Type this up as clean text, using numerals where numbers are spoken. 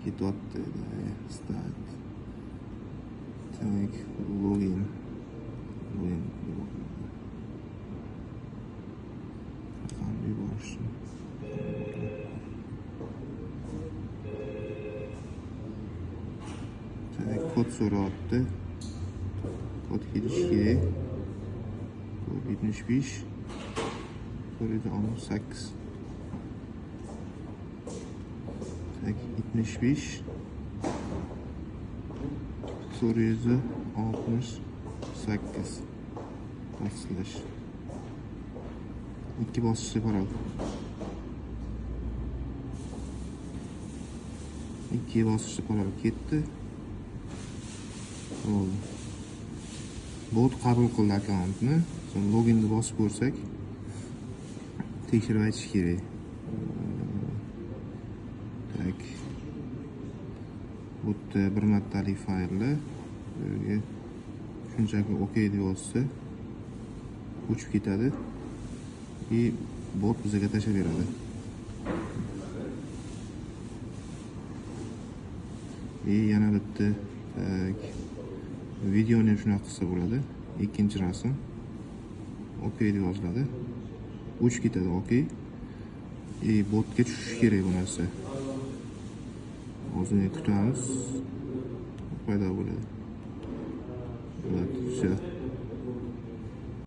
ketyapti. Start. Tak, login. Raqam yuborishim. Tak, kod so'rayapti. Kod kelishi kerak. Kod 75 418. Tak, 75 468. Tasdiqlash. 2 bosqichda boradi. 2 bosqichda boradi. Ketdi. Bo'ldi. Bot qabul qildi akkauntni. So'ng loginni bosib ko'rsak, tekshirib aytish kerak. Tak. Bu bir martalik fayllar. Shunchaki OK deb yozsa, o'chib ketadi. Bot bizga tashlab beradi. Yana bitta videoni ham shunaqa qilsa bo'ladi. Ikkinchi rasm OK deb yoziladi. O'chib ketadi OK. Botga tushishi kerak bu narsa. Hozir kutamiz. Paydo bo'ladi. Все.